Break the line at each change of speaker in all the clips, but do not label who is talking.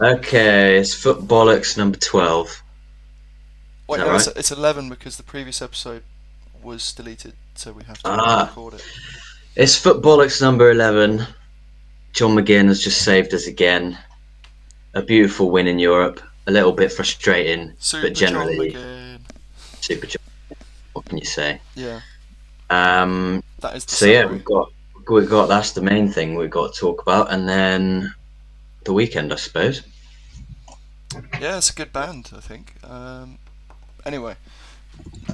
Okay, it's Footballocks number 12. Is
Wait,
that
no,
right?
it's 11 because the previous episode was deleted, so we have to
Ah,
re-record it.
it's Footballocks number 11. John Mcginn has just saved us again. A beautiful win in Europe. A little bit frustrating, but
Super John
generally
McGinn.
super. What can you say?
Yeah,
Um,
that is the
so yeah,
summary.
we've got that's the main thing we've got to talk about, and then the weekend, I suppose.
Yeah, it's a good band, I think. Anyway,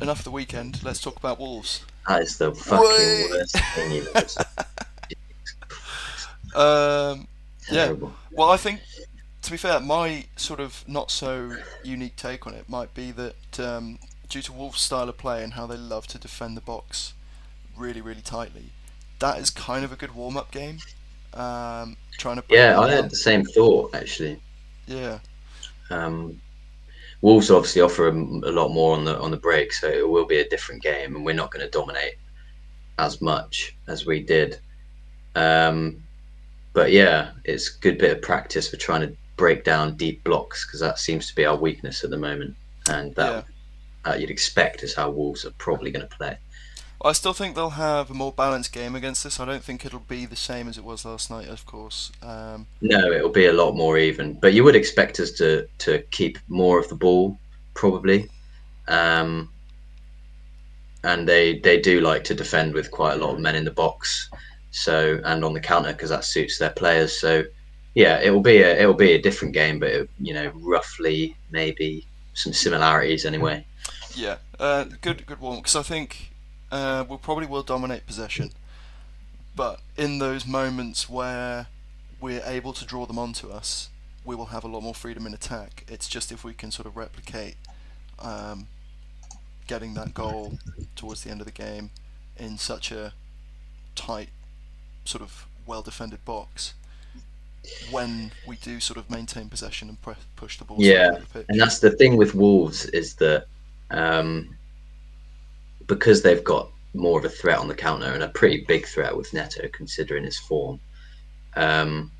enough of the weekend. Let's talk about Wolves.
That is the fucking
Wait.
worst thing you've ever said.
um, yeah.
Terrible.
Well, I think to be fair, my sort of not so unique take on it might be that due to Wolves' style of play and how they love to defend the box really, really tightly, that is kind of a good warm-up game. Trying to break
Yeah,
them
I had
down.
the same thought actually.
Yeah,
Um, Wolves obviously offer a lot more on the break, so it will be a different game, and we're not going to dominate as much as we did. Um, but yeah, it's a good bit of practice for trying to break down deep blocks because that seems to be our weakness at the moment, and
yeah.
that you'd expect is how Wolves are probably going to play.
I still think they'll have a more balanced game against us. I don't think it'll be the same as it was last night, of course.
No, it'll be a lot more even, but you would expect us to keep more of the ball probably. Um, and they do like to defend with quite a lot of men in the box, so and on the counter because that suits their players. So yeah, it'll be a different game, but roughly maybe some similarities anyway.
Yeah, good one because I think we'll probably will dominate possession, but in those moments where we're able to draw them onto us, we will have a lot more freedom in attack. It's just if we can sort of replicate um, getting that goal towards the end of the game in such a tight, sort of well defended box when we do sort of maintain possession and push the ball
Yeah,
slightly up the
and
pitch.
that's the thing with Wolves is that um, because they've got more of a threat on the counter and a pretty big threat with Neto considering his form. Um,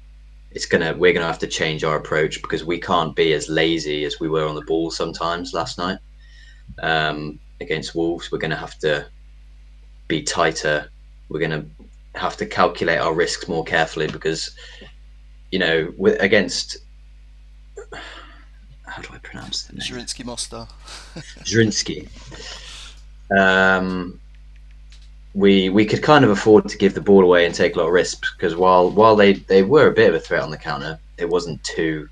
we're gonna have to change our approach because we can't be as lazy as we were on the ball sometimes last night against Wolves. We're gonna have to be tighter. We're gonna have to calculate our risks more carefully because against how do I pronounce the name?
Zrinski Mostar.
Zrinski. Um, we could kind of afford to give the ball away and take a lot of risks because while they were a bit of a threat on the counter, it wasn't too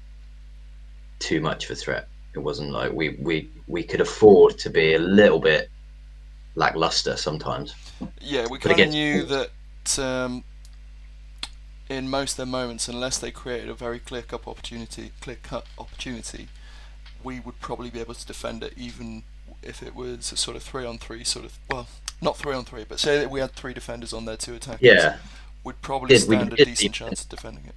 much of a threat. It wasn't like we could afford to be a little bit lackluster sometimes.
Yeah, we
But
kind of
against
knew
Wolves,
that um, in most of their moments, unless they created a very clear cut opportunity, we would probably be able to defend it, even if it was a sort of 3-on-3 sort of. Well, not 3-on-3, but say that we had three defenders on their two attackers,
yeah,
we'd probably
did we
stand a
did
decent
beat
chance of defending it.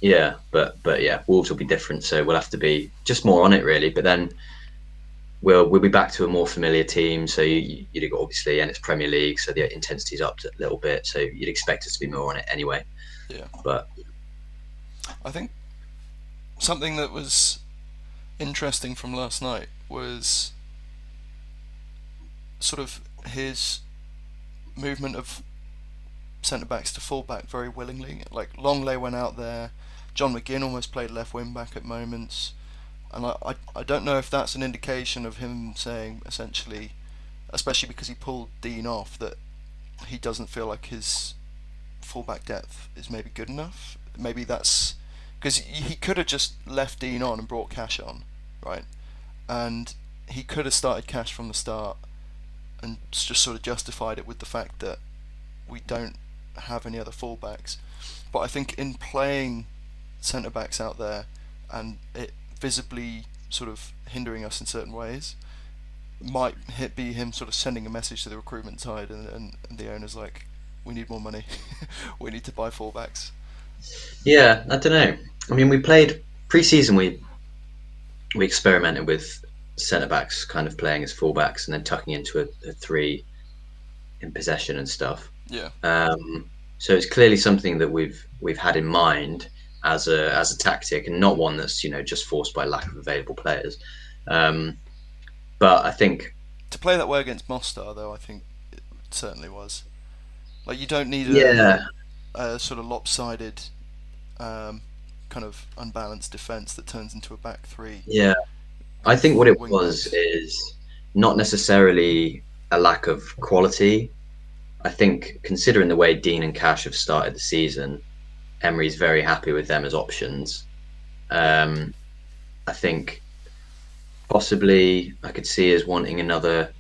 yeah, but yeah, Wolves will be different, so we'll have to be just more on it really. But then we'll be back to a more familiar team. So you'd obviously, and it's Premier League, so the intensity's up a little bit. So you'd expect us to be more on it anyway.
Yeah,
But
I think something that was interesting from last night was sort of his movement of centre backs to full back very willingly. Like Longley went out there, John McGinn almost played left wing back at moments, and I don't know if that's an indication of him saying essentially, especially because he pulled Dean off, that he doesn't feel like his fullback depth is maybe good enough. Maybe that's because he could have just left Dean on and brought Cash on, right? And he could have started Cash from the start and just sort of justified it with the fact that we don't have any other fullbacks. But I think in playing centre backs out there and it visibly sort of hindering us in certain ways, might be him sort of sending a message to the recruitment side and the owners like, we need more money, we need to buy fullbacks.
yeah, I don't know. I mean, we played pre-season. We experimented with centre backs kind of playing as fullbacks and then tucking into a three in possession and stuff.
Yeah,
So it's clearly something that we've had in mind. as a tactic, and not one that's just forced by lack of available players. Um, but I think,
To play that way against Mostar, though, I think it certainly was. Like, you don't need
yeah,
a sort of lopsided, um, kind of unbalanced defence that turns into a back three
yeah, I think what
with
it
wing
was
backs.
is not necessarily a lack of quality. I think considering the way Dean and Cash have started the season, Emery's very happy with them as options. Um, I think possibly I could see us wanting another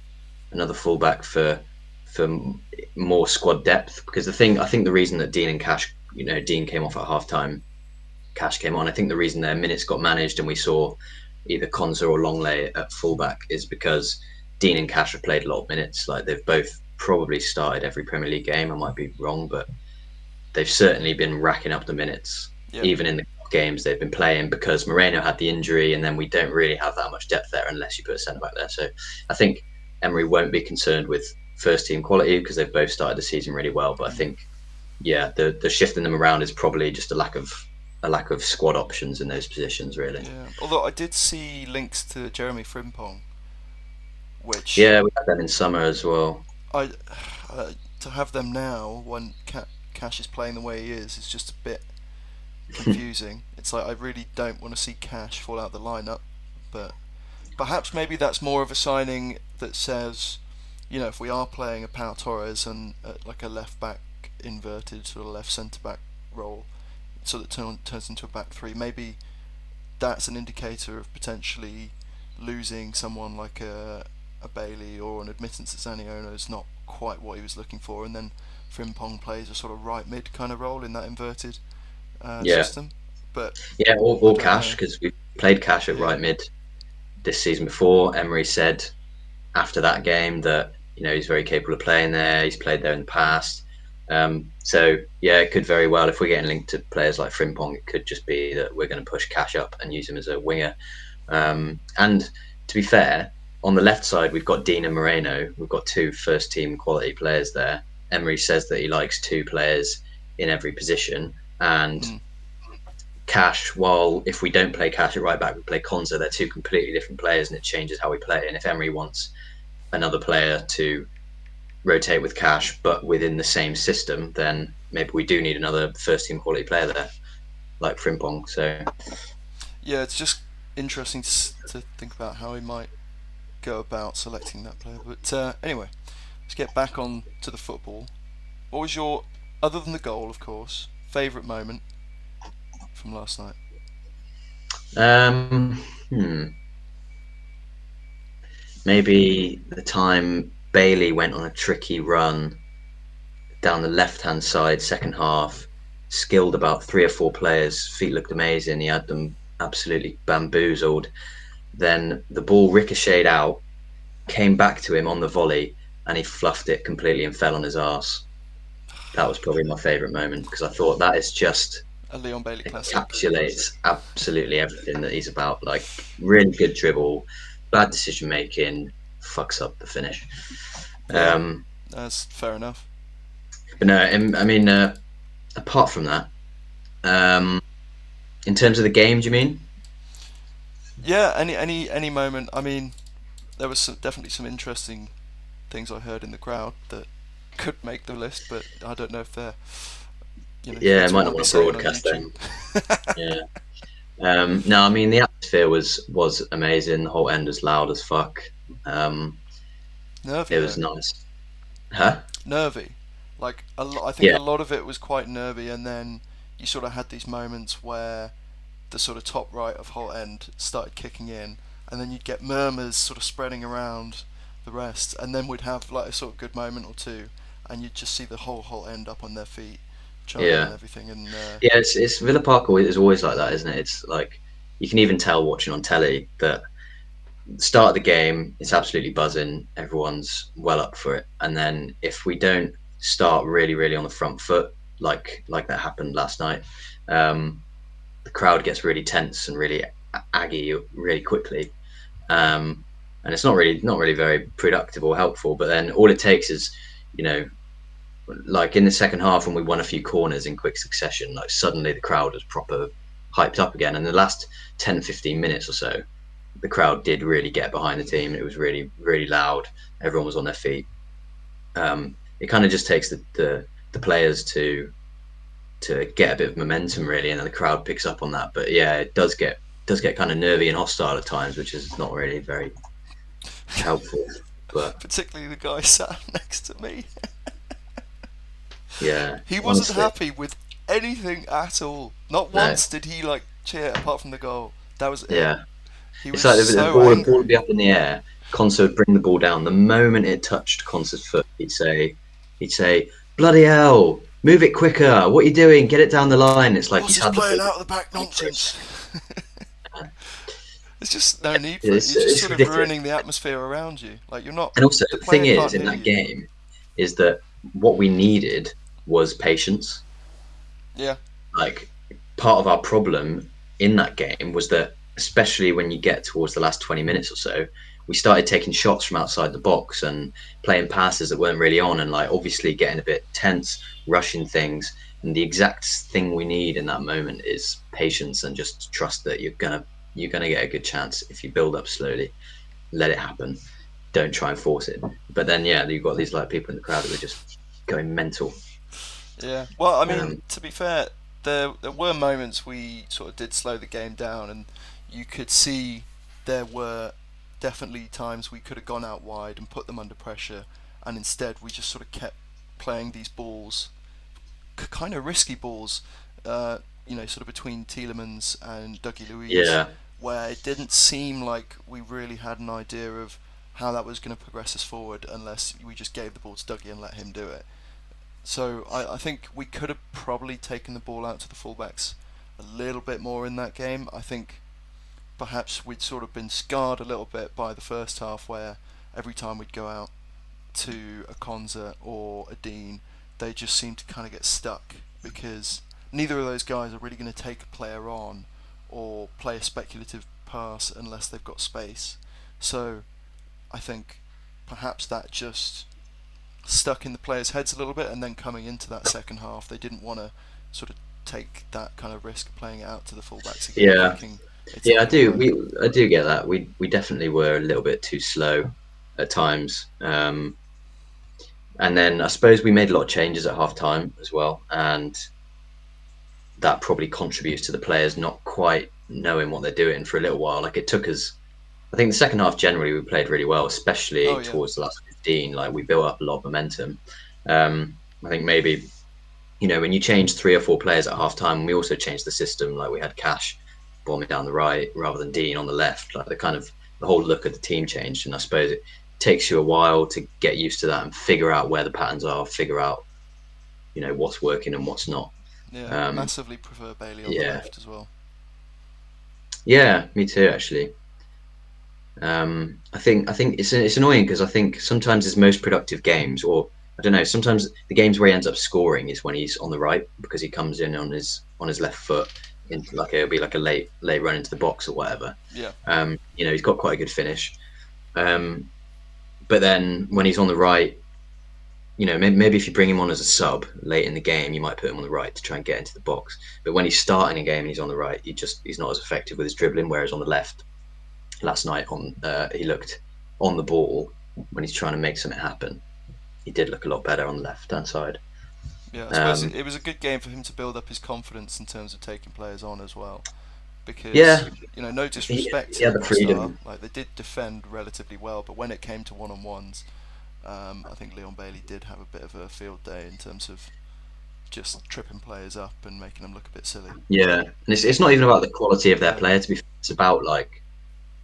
fullback for more squad depth, because I think the reason that Dean and Cash, Dean came off at half time, Cash came on. I think the reason their minutes got managed and we saw either Konza or Longley at fullback is because Dean and Cash have played a lot of minutes. Like, they've both probably started every Premier League game. I might be wrong, but they've certainly been racking up the minutes,
Yeah.
even in the games they've been playing, because Moreno had the injury, and then we don't really have that much depth there unless you put a centre back there. So I think Emery won't be concerned with first team quality because they've both started the season really well. But I think, yeah, the shifting them around is probably just a lack of squad options in those positions, really.
Yeah. Although I did see links to Jeremy Frimpong, which
Yeah, we had them in summer as well.
I to have them now when Cash is playing the way he is just a bit confusing. It's like I really don't want to see Cash fall out of the lineup, but perhaps maybe that's more of a signing that says, if we are playing a Pau Torres and like a left back inverted sort of left centre back role, so that turns into a back three, maybe that's an indicator of potentially losing someone like a Bailey or an admittance that Zaniolo is not quite what he was looking for, and then Frimpong plays a sort of right mid kind of role in that inverted
Yeah,
system. But
yeah,
I
or
don't
Cash,
know.
because we played Cash at
Yeah.
right mid this season before. Emery said after that game that he's very capable of playing there. He's played there in the past. So yeah, it could very well, if we're getting linked to players like Frimpong, it could just be that we're going to push Cash up and use him as a winger. And to be fair, on the left side we've got Dean and Moreno. We've got two first team quality players there. Emery says that he likes two players in every position, and
Mm.
Cash, while if we don't play Cash at right back, we play Konza. They're two completely different players, and it changes how we play. And if Emery wants another player to rotate with Cash, but within the same system, then maybe we do need another first team quality player there, like Frimpong. So
Yeah, it's just interesting to think about how he might go about selecting that player. But anyway, let's get back on to the football. What was your, other than the goal, of course, favourite moment from last night?
um, hmm, maybe the time Bailey went on a tricky run down the left hand side, second half, skilled about three or four players. Feet looked amazing. He had them absolutely bamboozled. Then the ball ricocheted out, came back to him on the volley, and he fluffed it completely and fell on his arse. That was probably my favourite moment, because I thought that is just
A Leon Bailey classic.
encapsulates absolutely everything that he's about. Like, really good dribble, bad decision making, fucks up the finish.
Yeah,
Um,
that's fair enough.
but no, I mean, apart from that, um, in terms of the game, do you mean?
Yeah, any moment. I mean, there was definitely some interesting things I heard in the crowd that could make the list, but I don't know if they're
Yeah,
fit
I
to
might
all
not
be
want to
saying on
broadcast
YouTube.
them. Yeah. No, I mean, the atmosphere was amazing. The whole end was loud as fuck. Um,
Nervy
it was
though,
nice. Huh?
nervy. Like I think
Yeah,
a lot of it was quite nervy, and then you sort of had these moments where the sort of top right of Holt End started kicking in, and then you'd get murmurs sort of spreading around the rest, and then we'd have like a sort of good moment or two, and you'd just see the whole Holt End up on their feet, chanting and
yeah,
everything, and
yeah. It's Villa Park is always like that, isn't it? It's like you can even tell watching on telly that the start of the game, it's absolutely buzzing. Everyone's well up for it, and then if we don't start really, really on the front foot, like that happened last night, um, the crowd gets really tense and really aggy really quickly, and it's not really very productive or helpful. But then all it takes is, you know, like in the second half when we won a few corners in quick succession, like suddenly the crowd was proper hyped up again. And the last 10, 15 minutes or so, the crowd did really get behind the team. It was really, really loud. Everyone was on their feet. It kind of just takes the players to get a bit of momentum really, and then the crowd picks up on that. But yeah, it does get kind of nervy and hostile at times, which is not really very helpful. But
Particularly the guy sat next to me.
yeah,
He wasn't
honestly,
happy with anything at all. Not
no,
once did he like cheer apart from the goal. That was it.
yeah.
He
It's
was
like
so
the ball would
angry.
be up in the air. Conser would bring the ball down. The moment it touched Conser's foot, he'd say, "Bloody hell! Move it quicker! What are you doing? Get it down the line!" It's like
What's
he's
this
had the
playing
ball.
out of the back nonsense? There's just no need for it. You're just
It's
sort of
ridiculous.
ruining the atmosphere around you. Like you're not.
And also,
The
the thing
player
is,
can't
in
hear
that
you.
game, is that what we needed was patience.
Yeah.
Like part of our problem in that game was that, especially when you get towards the last 20 minutes or so, we started taking shots from outside the box and playing passes that weren't really on, and like obviously getting a bit tense, rushing things. And the exact thing we need in that moment is patience and just trust that you're gonna get a good chance if you build up slowly, let it happen. Don't try and force it. But then yeah, you've got these like people in the crowd who are just going mental.
Yeah. Well, I mean,
Um,
to be fair, there were moments we sort of did slow the game down, and you could see there were definitely times we could have gone out wide and put them under pressure, and instead we just sort of kept playing these balls, kind of risky balls, sort of between Tielemans and Dougie Luiz,
yeah,
where it didn't seem like we really had an idea of how that was going to progress us forward unless we just gave the ball to Dougie and let him do it. So I think we could have probably taken the ball out to the fullbacks a little bit more in that game. I think perhaps we'd sort of been scarred a little bit by the first half, where every time we'd go out to a Konza or a Dean, they just seemed to kind of get stuck because neither of those guys are really going to take a player on or play a speculative pass unless they've got space. So I think perhaps that just stuck in the players' heads a little bit, and then coming into that second half, they didn't want to sort of take that kind of risk of playing it out to the fullbacks again,
yeah.
thinking it's
Yeah,
not
I
going to
do.
work.
I do get that. We definitely were a little bit too slow at times, and then I suppose we made a lot of changes at half time as well, and that probably contributes to the players not quite knowing what they're doing for a little while. Like it took us. I think the second half generally we played really well,
Oh
especially
yeah,
towards the last 15. Like we built up a lot of momentum. I think maybe when you change three or four players at half time, we also changed the system. Like we had Cash bombing down the right rather than Dean on the left. Like the whole look of the team changed, and I suppose it takes you a while to get used to that and figure out where the patterns are, figure out what's working and what's not.
yeah.
Um,
Massively prefer Bailey on the
yeah,
left as well.
yeah, me too actually. I think it's annoying because I think sometimes his most productive games, or I don't know, sometimes the games where he ends up scoring is when he's on the right because he comes in on his left foot, in like it'll be like a late run into the box or whatever.
Yeah,
He's got quite a good finish. Um, but then when he's on the right, maybe if you bring him on as a sub late in the game, you might put him on the right to try and get into the box. But when he's starting a game and he's on the right, he's not as effective with his dribbling. Whereas on the left, last night he looked on the ball when he's trying to make something happen. He did look a lot better on the left hand side.
yeah. I suppose
Um,
it was a good game for him to build up his confidence in terms of taking players on as well. Because
yeah,
no
he,
disrespect
he
to
had
them
the
at the start,
freedom.
like they did defend relatively well, but when it came to one-on-ones, I think Leon Bailey did have a bit of a field day in terms of just tripping players up and making them look a bit silly.
Yeah, and it's not even about the quality of their
Yeah,
player. To be fair. It's about like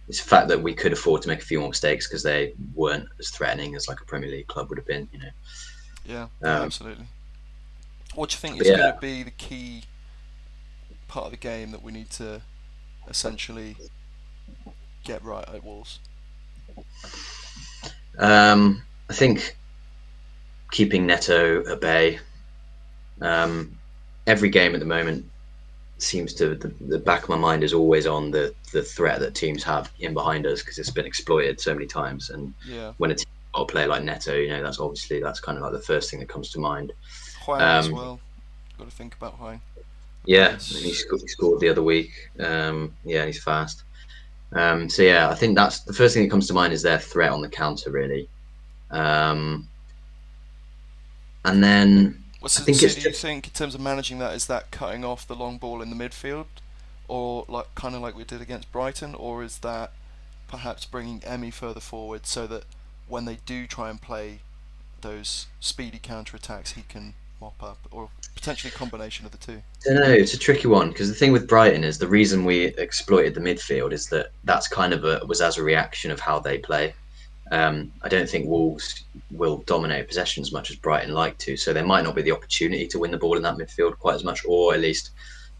it's the fact that we could afford to make a few more mistakes because they weren't as threatening as like a Premier League club would have been.
yeah, yeah,
Um,
absolutely. What do you think
but
is going
yeah,
to be the key part of the game that we need to essentially get right at Wolves?
I think keeping Neto at bay. Um, every game at the moment seems to the back of my mind is always on the threat that teams have in behind us because it's been exploited so many times. And
Yeah,
when a team got a player like Neto, that's kind of like the first thing that comes to mind.
Hwang as
Um,
well. Got to think about Hwang. The
yeah, and
pace.
he scored the other week. Yeah, he's fast. So yeah, I think that's the first thing that comes to mind is their threat on the counter, really. Um, and then I think
So
it's
do you
just
think, in terms of managing that, is that cutting off the long ball in the midfield, or like kind of like we did against Brighton, or is that perhaps bringing Emmy further forward so that when they do try and play those speedy counter attacks, he can mop up, or potentially a combination of the two?
I don't know. It's a tricky one because the thing with Brighton is the reason we exploited the midfield is that that's kind of was as a reaction of how they play. I don't think Wolves will dominate possession as much as Brighton like to, so there might not be the opportunity to win the ball in that midfield quite as much, or at least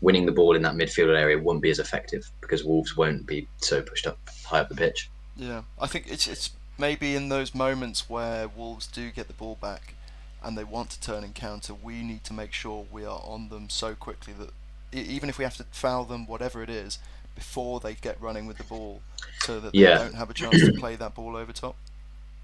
winning the ball in that midfield area won't be as effective because Wolves won't be so pushed up high up the pitch.
Yeah, I think it's maybe in those moments where Wolves do get the ball back and they want to turn and counter, we need to make sure we are on them so quickly that even if we have to foul them, whatever it is, before they get running with the ball, so that they
Yeah,
don't have a chance to play that ball over top.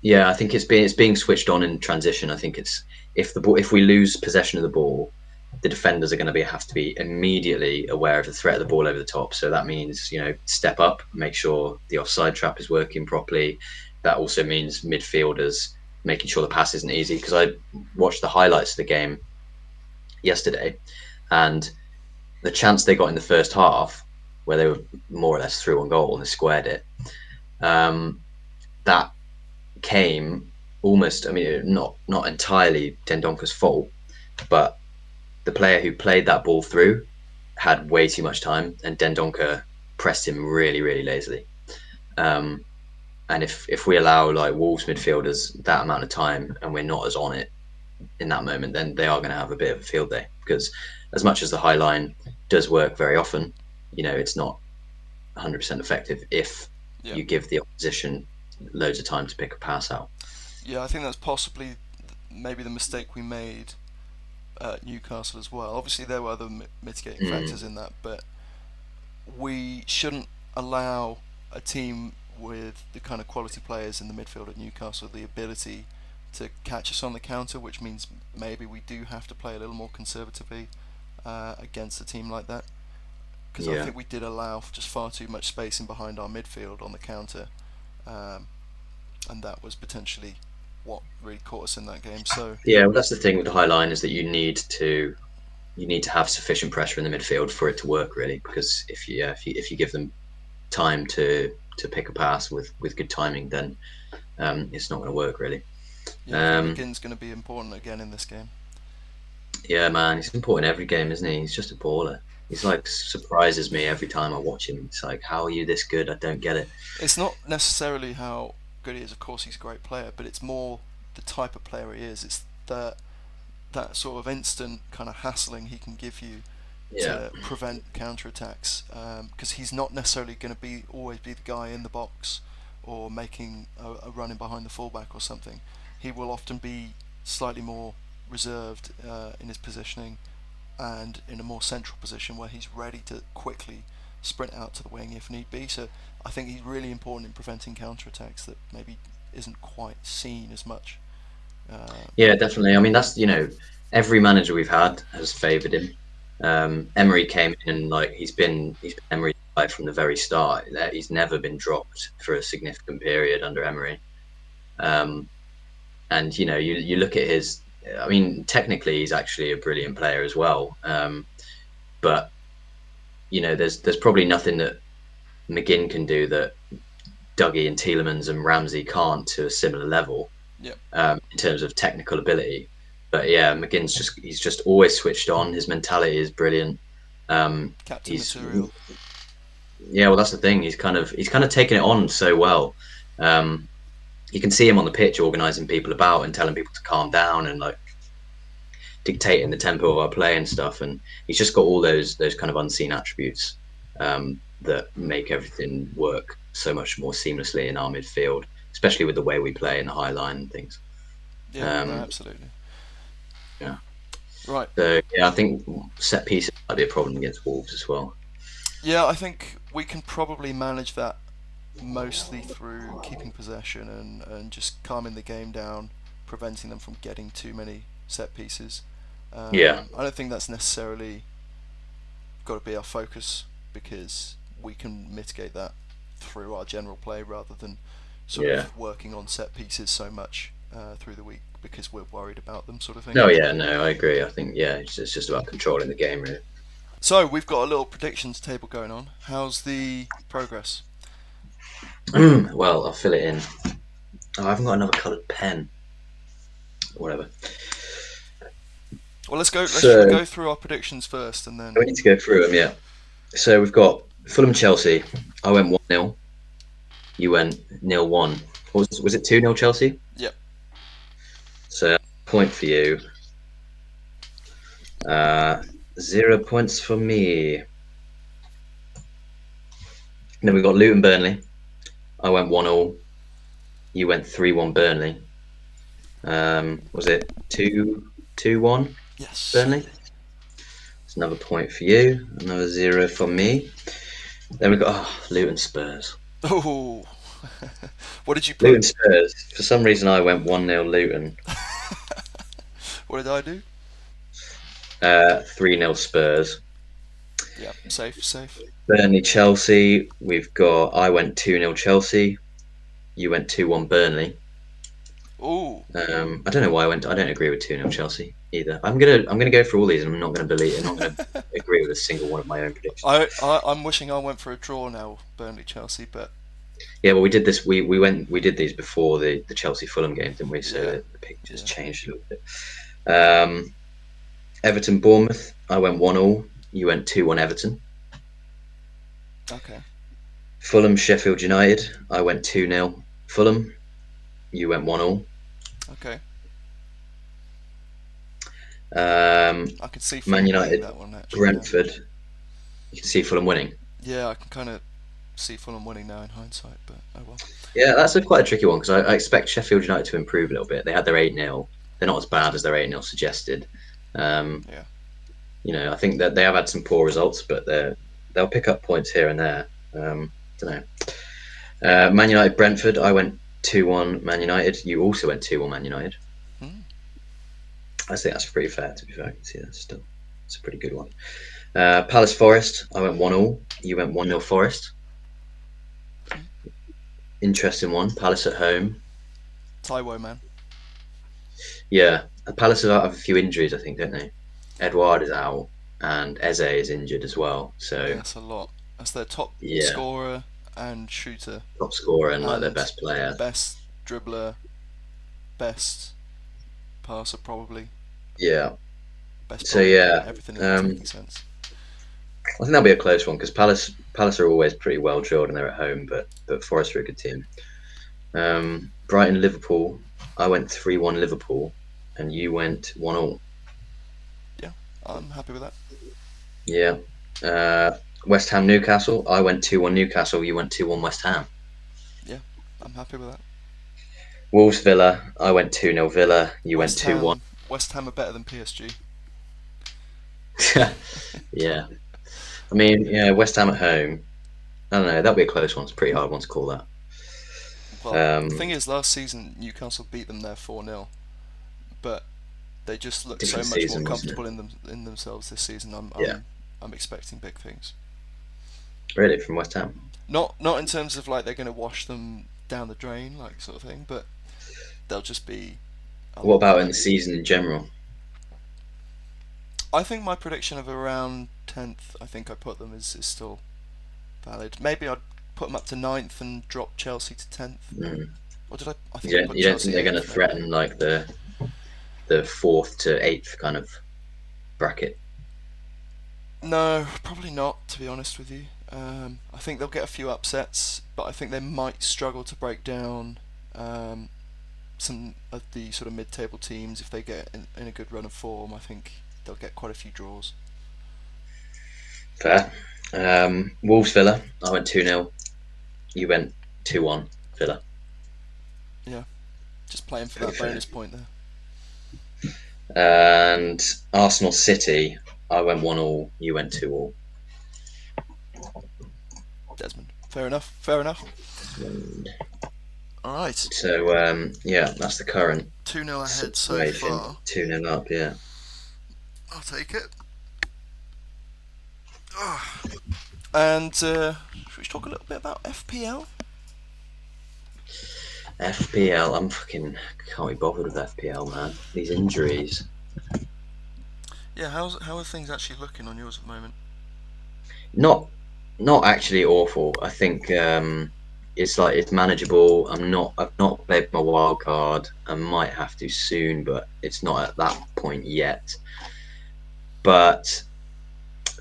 yeah, I think it's being switched on in transition. I think it's if we lose possession of the ball, the defenders are going to have to be immediately aware of the threat of the ball over the top. So that means step up, make sure the offside trap is working properly. That also means midfielders making sure the pass isn't easy. Because I watched the highlights of the game yesterday, and the chance they got in the first half, where they were more or less through on goal and they squared it, um, that came almost. I mean, not entirely Dendonka's fault, but the player who played that ball through had way too much time, and Dendonka pressed him really, really lazily. Um, and if we allow like Wolves midfielders that amount of time and we're not as on it in that moment, then they are going to have a bit of a field day because as much as the high line does work very often, it's not 100% effective if
Yeah,
you give the opposition loads of time to pick a pass out.
yeah, I think that's possibly maybe the mistake we made at Newcastle as well. Obviously, there were other mitigating
Mm,
factors in that, but we shouldn't allow a team with the kind of quality players in the midfield at Newcastle the ability to catch us on the counter, which means maybe we do have to play a little more conservatively against a team like that. Because I
yeah.
think we did allow just far too much space in behind our midfield on the counter, um, and that was potentially what really caught us in that game. So
Yeah, well, that's the thing with the high line is that you need to have sufficient pressure in the midfield for it to work really because if you give them time to pick a pass with good timing then it's not going to work really.
yeah, I think
um,
McGinn's going to be important again in this game.
yeah, man, he's important every game, isn't he? He's just a baller. He's like surprises me every time I watch him. It's like, how are you this good? I don't get it.
It's not necessarily how good he is. Of course, he's a great player, but it's more the type of player he is. It's that sort of instant kind of hassling he can give you
Yeah,
to prevent counterattacks. Because he's not necessarily going to be always be the guy in the box or making a run in behind the fullback or something. He will often be slightly more reserved in his positioning and in a more central position where he's ready to quickly sprint out to the wing if need be. So I think he's really important in preventing counterattacks that maybe isn't quite seen as much. Uh,
yeah, definitely. I mean, that's every manager we've had has favoured him. Emery came in and like he's been Emery's guy from the very start. He's never been dropped for a significant period under Emery. Um, and you look at his. I mean, technically, he's actually a brilliant player as well. But there's probably nothing that McGinn can do that Dougie and Tielemans and Ramsey can't to a similar level
yeah,
in terms of technical ability. But yeah, he's just always switched on. His mentality is brilliant.
captain
He's
material.
Yeah, well, that's the thing. He's kind of taken it on so well. Um, you can see him on the pitch organising people about and telling people to calm down and like dictating the tempo of our play and stuff. And he's just got all those kind of unseen attributes that make everything work so much more seamlessly in our midfield, especially with the way we play in the high line and things.
Yeah, no,
Um,
absolutely.
yeah.
Right.
So yeah, I think set pieces might be a problem against Wolves as well.
Yeah, I think we can probably manage that mostly through keeping possession and just calming the game down, preventing them from getting too many set pieces.
Yeah,
I don't think that's necessarily got to be our focus because we can mitigate that through our general play rather than sort
yeah.
of working on set pieces so much through the week because we're worried about them, sort of thing.
No, yeah, no, I agree. I think yeah, it's just about controlling the game, really.
So we've got a little predictions table going on. How's the progress?
Well, I'll fill it in. Oh, I haven't got another coloured pen. Whatever.
Well, let's go. Should we
So
go through our predictions first, and
we
then
need to go through them. Yeah. So we've got Fulham Chelsea. I went 1-0. You went 0-1. Was it 2-0 Chelsea?
yep,
So point for you. 0 points for me. Then we got Luton Burnley. I went 1-0. You went 3-1 Burnley. Was it 2-1
yes.
Burnley? It's another point for you. Another 0 for me. Then we got Luton Spurs.
Oh, what did you
Luton
put?
Spurs. For some reason, I went 1-0 Luton.
What did I do?
3-0 Spurs.
Yeah, safe.
Burnley Chelsea. I went 2-0 Chelsea. You went 2-1 Burnley.
Oh,
I don't know why I don't agree with 2-0 Chelsea either. I'm gonna go through all these, and I'm not gonna agree with a single one of my own predictions.
I'm wishing I went for a draw now, Burnley Chelsea, but
Yeah, well, we did this. We did these before the Chelsea Fulham game, didn't we? So
yeah,
the pictures
yeah.
changed a little bit. Everton Bournemouth. I went 1-1. You went 2-1 Everton.
Okay.
Fulham Sheffield United. I went 2-0 Fulham. You went 1-1.
Okay. I could see
Man
Fulham winning
United
that one actually.
Brentford. You can see Fulham winning.
Yeah, I can kind of see Fulham winning now in hindsight, but oh well.
Yeah, that's quite a tricky one because I expect Sheffield United to improve a little bit. They had their 8-0. They're not as bad as their 8-0 suggested. Um,
Yeah.
I think that they have had some poor results, but they'll pick up points here and there. Don't know. Man United Brentford. I went 2-1 Man United. You also went 2-1 Man United.
Hmm.
I think that's pretty fair. To be fair, I can see it's a pretty good one. Palace Forest. I went 1-0. You went 1-0 Forest. Interesting one. Palace at home.
Taiwo, man.
Yeah, Palace have a few injuries, I think, don't they? Edouard is out, and Eze is injured as well.
Yeah,
So
that's a lot. That's their top
yeah,
scorer and shooter
top scorer and like their
and
best player.
best dribbler, best passer probably,
Yeah.
best
So
bowler.
yeah,
Everything in the
um,
attacking sense.
I think that'll be a close one because Palace are always pretty well drilled and they're at home, but Forest are a good team. Brighton Liverpool. I went 3-1 Liverpool, and you went 1-0.
Yeah, I'm happy with that.
Yeah. West Ham Newcastle. I went 2-1 Newcastle. You went 2-1 West Ham.
Yeah, I'm happy with that.
Wolves Villa. I went 2-0 Villa. You went
West
2-1.
Ham, West Ham are better than PSG.
Yeah. I mean, yeah, West Ham at home. I don't know. That'll be a close one. It's a pretty hard one to call that.
Well, the
Um,
thing is, last season Newcastle beat them there 4-0, but they just look so
Different
much more
season, wasn't it?
comfortable in themselves this season.
Yeah.
I'm expecting big things.
Really, from West Ham.
Not in terms of like they're going to wash them down the drain, like sort of thing, but they'll just be a
What
lot
about in
better.
the season in general?
I think my prediction of around 10th, I think I put them is still valid. Maybe I'd put them up to 9th and drop Chelsea to 10th.
Mm.
Or did I? I think
You
I
don't,
put
you don't think
Chelsea
they're going to
8th maybe.
threaten like the fourth to eighth kind of bracket?
No, probably not. To be honest with you, I think they'll get a few upsets, but I think they might struggle to break down some of the sort of mid-table teams if they get in a good run of form. I think they'll get quite a few draws.
Fair. Wolves Villa. I went 2-0. You went 2-1 Villa.
Yeah, just playing for
Pretty
that
fair.
bonus point there.
And Arsenal City. I went 1-1. You went 2-1.
Desmond. Fair enough. Fair enough.
And
All right.
so yeah, that's the current
2-0 ahead so
situation.
far.
2-0 up. Yeah.
I'll take it. And should we talk a little bit about FPL?
FPL. I'm fucking can't be bothered with FPL, man. These injuries.
Yeah, how are things actually looking on yours at the moment?
Not not actually awful. I think it's manageable. I've not played my wild card. I might have to soon, but it's not at that point yet. But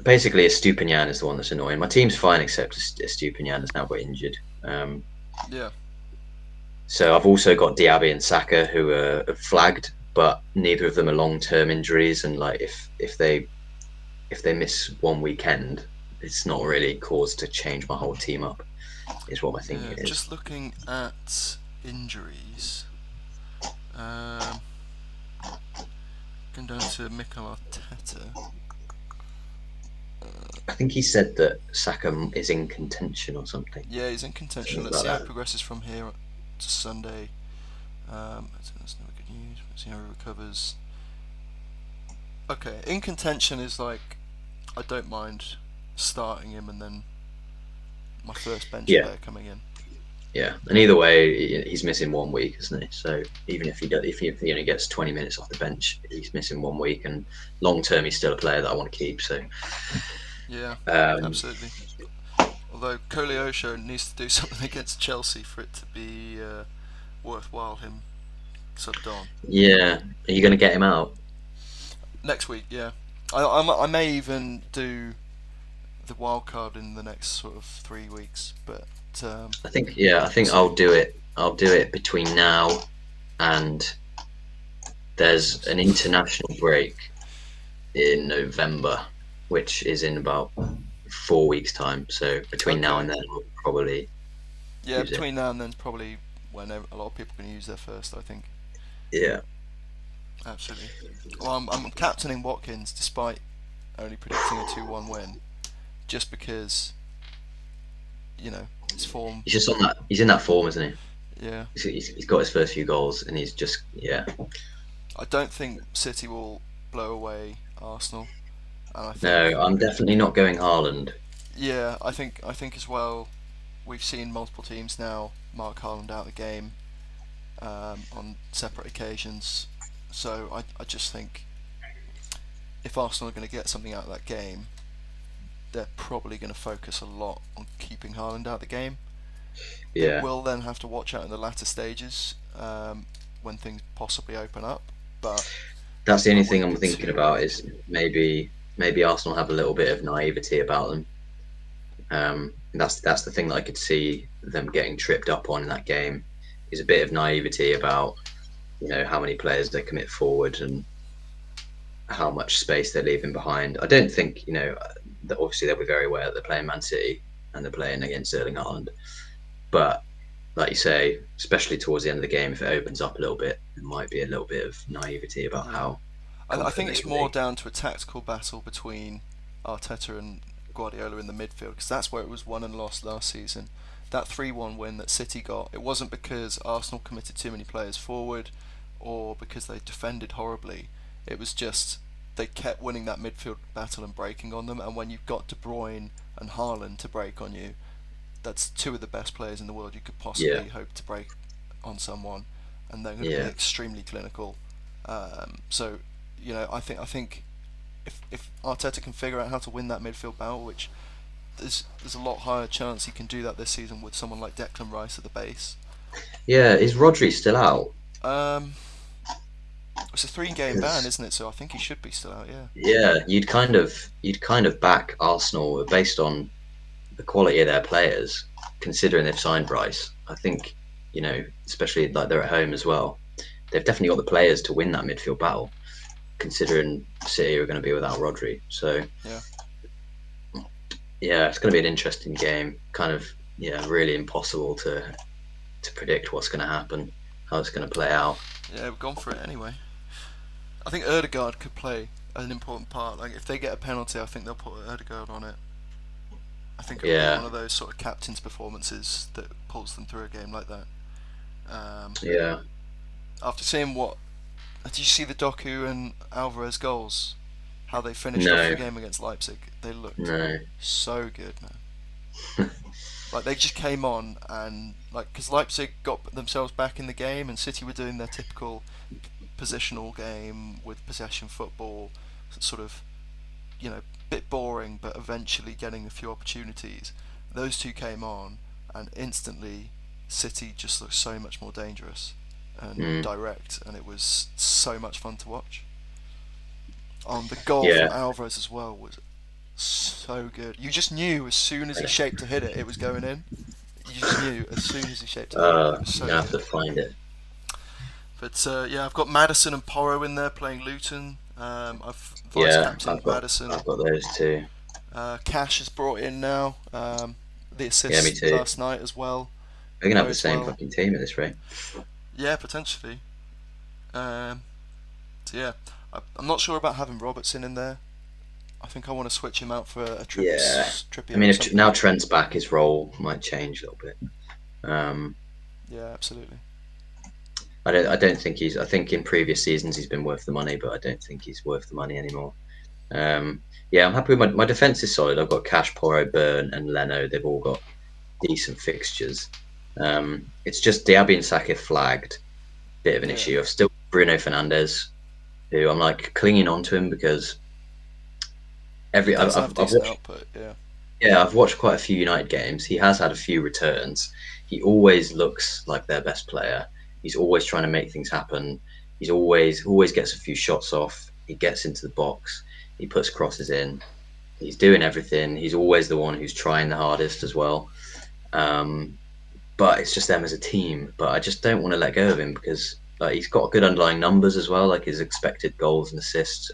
basically, Estupinian is the one that's annoying. My team's fine except Estupinian has now got injured.
Yeah.
So I've also got Diaby and Saka who are flagged, but neither of them are long-term injuries. And like if they miss one weekend, it's not really cause to change my whole team up. Is what I think
Yeah.
it is.
Just looking at injuries. Um, Going down to Mikel Arteta.
I think he said that Saka is in contention or something.
Yeah, he's in contention.
Something
Let's
like
see how
that.
it progresses from here to Sunday. That's never good news. Let's see how he recovers. Okay, in contention is like I don't mind starting him and then my first bench
Yeah,
player coming in.
yeah. And either way, he's missing 1 week, isn't he? So even if he only gets 20 minutes off the bench, he's missing 1 week. And long term, he's still a player that I want to keep. So
Yeah,
um,
absolutely. Although Koleosho needs to do something against Chelsea for it to be worthwhile him subbed on.
yeah, are you going to get him out?
Next week, yeah. I may even do the wild card in the next sort of 3 weeks, but
I think yeah, I
we'll
think
see.
I'll do it. I'll do it between now and there's
Christmas.
an international break in November, which is in about 4 weeks' time. So between now
Okay.
and then, we'll probably
Yeah,
use it.
between now and then, probably when a lot of people are going to use their first, I think.
Yeah,
Absolutely. Well, I'm captaining Watkins despite only predicting a 2-1 win, just because, his form.
he's just on that. He's in that form, isn't he?
Yeah.
He's got his first few goals, and he's just yeah.
I don't think City will blow away Arsenal, and I think,
No, I'm definitely not going Haaland.
yeah, I think as well. We've seen multiple teams now mark Haaland out of the game on separate occasions, so I just think if Arsenal are going to get something out of that game, they're probably going to focus a lot on keeping Haaland out of the game. They
Yeah,
will then have to watch out in the latter stages when things possibly open up, but
that's the
I
only thing
wouldn't
I'm
be
thinking
too
about
worried.
is maybe Arsenal have a little bit of naivety about them. That's the thing that I could see them getting tripped up on in that game is a bit of naivety about how many players they commit forward and how much space they're leaving behind. I don't think that obviously they'll be very aware that they're playing Man City and they're playing against Erling Haaland, but like you say, especially towards the end of the game, if it opens up a little bit, there might be a little bit of naivety about
Yeah,
how
I
confident
think
they
it's
can
more
be.
down to a tactical battle between Arteta and Guardiola in the midfield because that's where it was won and lost last season. That 3-1 win that City got, it wasn't because Arsenal committed too many players forward or because they defended horribly. It was just they kept winning that midfield battle and breaking on them. And when you've got De Bruyne and Haaland to break on you, that's two of the best players in the world you could
Yeah,
possibly hope to break on someone, and they're going to be
yeah,
extremely clinical. So, I think if Arteta can figure out how to win that midfield battle, which there's a lot higher chance he can do that this season with someone like Declan Rice at the base.
yeah. Is Rodri still out?
Um, it's a 3 game ban,
Because
isn't it? So I think he should be still out. Yeah.
yeah, you'd kind of back Arsenal based on the quality of their players, considering they've signed Rice. I think especially like they're at home as well. They've definitely got the players to win that midfield battle, considering City are going to be without Rodri. So
Yeah.
yeah, it's going to be an interesting game. Kind of yeah, really impossible to predict what's going to happen, how it's going to play out.
Yeah, we've gone for it anyway. I think Erdegaard could play an important part. Like if they get a penalty, I think they'll put Erdegaard on it. I I think it'll be
Yeah,
one of those sort of captain's performances that pulls them through a game like that. Um,
yeah.
After seeing what, did you see the Doku and Alvarez goals? How they finished off the
No,
game against Leipzig? They looked
no.
so good, man. Like they just came on and like because Leipzig got themselves back in the game and City were doing their typical positional game with possession football, sort of bit boring, but eventually getting a few opportunities. Those two came on, and instantly, City just looked so much more dangerous and
Mm,
direct, and it was so much fun to watch. The goal from
yeah.
Alvarez as well was so good. You just knew as soon as he shaped to hit it, it was going in. You just knew as soon as he shaped to hit it, it was
I'm
so
gonna have to
good.
find it.
But yeah, I've got Madison and Porro in there playing Luton. I've vice
Yeah,
captained
I've
Madison.
got those too.
Cash is brought in now. The
Yeah, me
assist
too.
last night as well
We're gonna have the
bodes
same
well.
fucking team at this rate.
Yeah, potentially. Um, so yeah, I'm not sure about having Robertson in there. I think I want to switch him out for a
Yeah. I
Trippier
mean,
or
if now
something.
Trent's back, his role might change a little bit. Um,
Yeah, absolutely.
I don't think he's. I think in previous seasons he's been worth the money, but I don't think he's worth the money anymore. Yeah, I'm happy with my defense is solid. I've got Cash, Porro, Burn, and Leno. They've all got decent fixtures. It's just Diaby and Saka flagged, bit of an
Yeah,
issue. I've still Bruno Fernandes, who I'm like clinging on to him because
he
every
does have
I've
decent
watched.
output. Yeah,
Yeah, I've watched quite a few United games. He has had a few returns. He always looks like their best player. He's always trying to make things happen. He's always gets a few shots off. He gets into the box. He puts crosses in. He's doing everything. He's always the one who's trying the hardest as well. Um, but it's just them as a team. But I just don't want to let go of him because like he's got good underlying numbers as well, like his expected goals and assists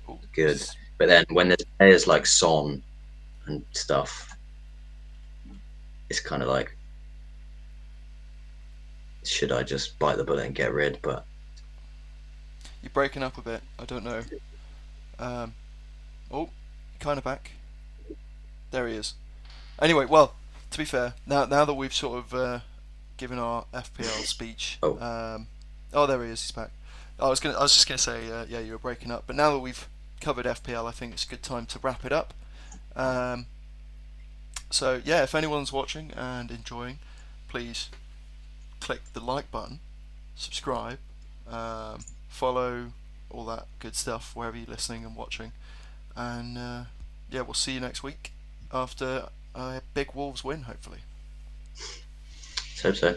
oh,
good. But then when there's players like Son and stuff, it's kind of like, should I just bite the bullet and get rid? But
you're breaking up a bit. I don't know. Um, oh, kind of back. There he is. Anyway, well, to be fair, now that we've sort of given our FPL speech,
oh,
oh, there he is. He's back. I was just gonna say, yeah, you were breaking up. But now that we've covered FPL, I think it's a good time to wrap it up. Um, so yeah, if anyone's watching and enjoying, please click the like button, subscribe, follow, all that good stuff wherever you're listening and watching. And yeah, we'll see you next week after a big Wolves win, hopefully.
so.